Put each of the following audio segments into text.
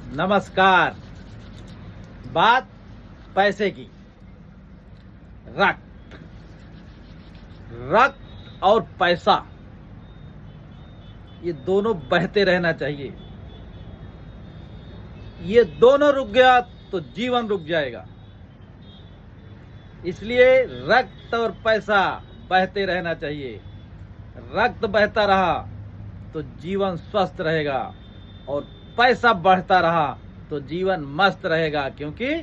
नमस्कार। बात पैसे की। रक्त रक्त और पैसा, ये दोनों बहते रहना चाहिए। ये दोनों रुक गया तो जीवन रुक जाएगा। इसलिए रक्त और पैसा बहते रहना चाहिए। रक्त बहता रहा तो जीवन स्वस्थ रहेगा और पैसा बढ़ता रहा तो जीवन मस्त रहेगा, क्योंकि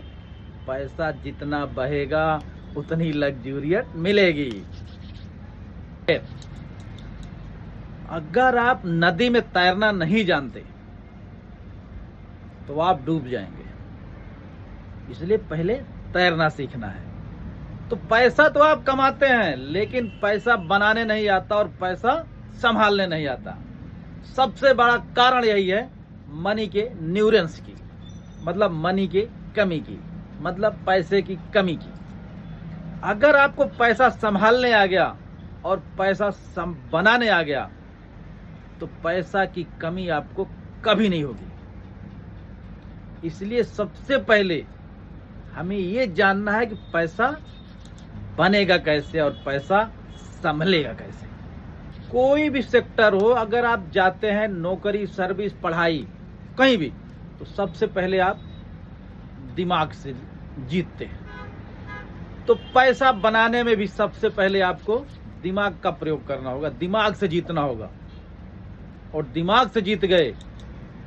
पैसा जितना बहेगा उतनी लग्जूरियत मिलेगी। अगर आप नदी में तैरना नहीं जानते तो आप डूब जाएंगे। इसलिए पहले तैरना सीखना है। तो पैसा तो आप कमाते हैं, लेकिन पैसा बनाने नहीं आता और पैसा संभालने नहीं आता। सबसे बड़ा कारण यही है मनी के न्यूरेंस की, मतलब मनी के कमी की, मतलब पैसे की कमी की। अगर आपको पैसा संभालने आ गया और पैसा बनाने आ गया तो पैसा की कमी आपको कभी नहीं होगी। इसलिए सबसे पहले हमें ये जानना है कि पैसा बनेगा कैसे और पैसा संभलेगा कैसे। कोई भी सेक्टर हो, अगर आप जाते हैं नौकरी, सर्विस, पढ़ाई, कहीं भी, तो सबसे पहले आप दिमाग से जीतते हैं। तो पैसा बनाने में भी सबसे पहले आपको दिमाग का प्रयोग करना होगा, दिमाग से जीतना होगा। और दिमाग से जीत गए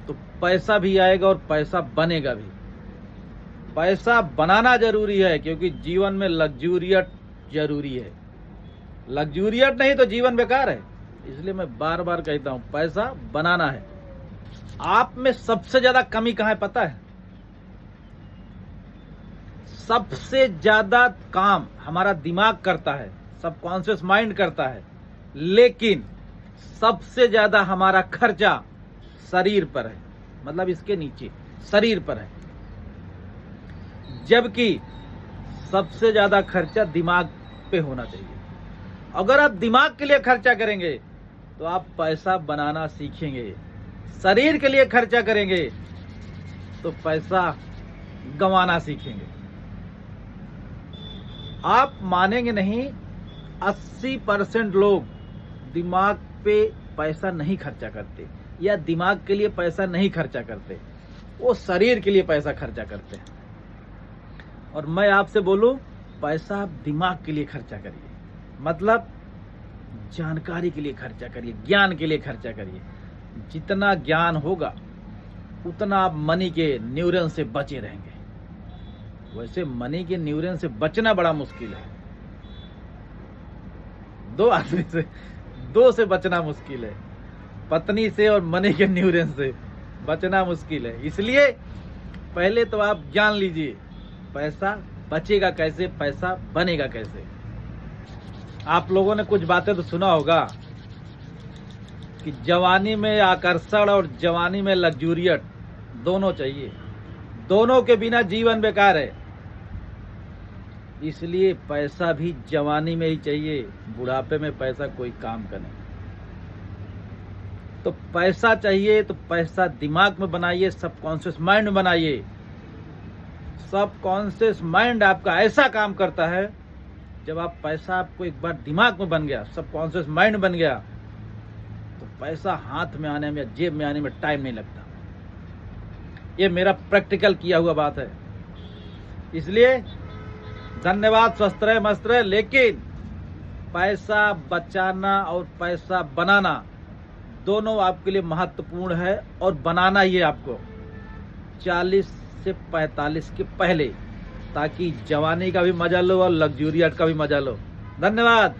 तो पैसा भी आएगा और पैसा बनेगा भी। पैसा बनाना जरूरी है, क्योंकि जीवन में लग्जूरियत जरूरी है। लग्जूरियत नहीं तो जीवन बेकार है। इसलिए मैं बार बार कहता हूं, पैसा बनाना है। आप में सबसे ज्यादा कमी कहां है पता है? सबसे ज्यादा काम हमारा दिमाग करता है, सबकॉन्शियस माइंड करता है, लेकिन सबसे ज्यादा हमारा खर्चा शरीर पर है, मतलब इसके नीचे शरीर पर है। जबकि सबसे ज्यादा खर्चा दिमाग पे होना चाहिए। अगर आप दिमाग के लिए खर्चा करेंगे तो आप पैसा बनाना सीखेंगे। शरीर के लिए खर्चा करेंगे तो पैसा गंवाना सीखेंगे। आप मानेंगे नहीं, 80% लोग दिमाग पे पैसा नहीं खर्चा करते, या दिमाग के लिए पैसा नहीं खर्चा करते, वो शरीर के लिए पैसा खर्चा करते हैं। और मैं आपसे बोलूं, पैसा आप दिमाग के लिए खर्चा करिए, मतलब जानकारी के लिए खर्चा करिए, ज्ञान के लिए खर्चा करिए। जितना ज्ञान होगा उतना आप मनी के न्यूरन से बचे रहेंगे। वैसे मनी के न्यूरन से बचना बड़ा मुश्किल है। दो से बचना मुश्किल है, पत्नी से और मनी के न्यूरन से बचना मुश्किल है। इसलिए पहले तो आप जान लीजिए पैसा बचेगा कैसे, पैसा बनेगा कैसे। आप लोगों ने कुछ बातें तो सुना होगा कि जवानी में आकर्षण और जवानी में लग्जूरियत दोनों चाहिए। दोनों के बिना जीवन बेकार है। इसलिए पैसा भी जवानी में ही चाहिए, बुढ़ापे में पैसा कोई काम का नहीं। तो पैसा चाहिए तो पैसा दिमाग में बनाइए, सबकॉन्शियस माइंड में बनाइए। सबकॉन्शियस माइंड आपका ऐसा काम करता है, जब आप पैसा आपको एक बार दिमाग में बन गया, सबकॉन्शियस माइंड बन गया, तो पैसा हाथ में आने में या जेब में आने में टाइम नहीं लगता। ये मेरा प्रैक्टिकल किया हुआ बात है। इसलिए धन्यवाद, स्वस्थ रहे, मस्त रहे। लेकिन पैसा बचाना और पैसा बनाना दोनों आपके लिए महत्वपूर्ण है, और बनाना ही है आपको 40 से 45 के पहले, ताकि जवानी का भी मजा लो और लग्जूरियत का भी मजा लो। धन्यवाद।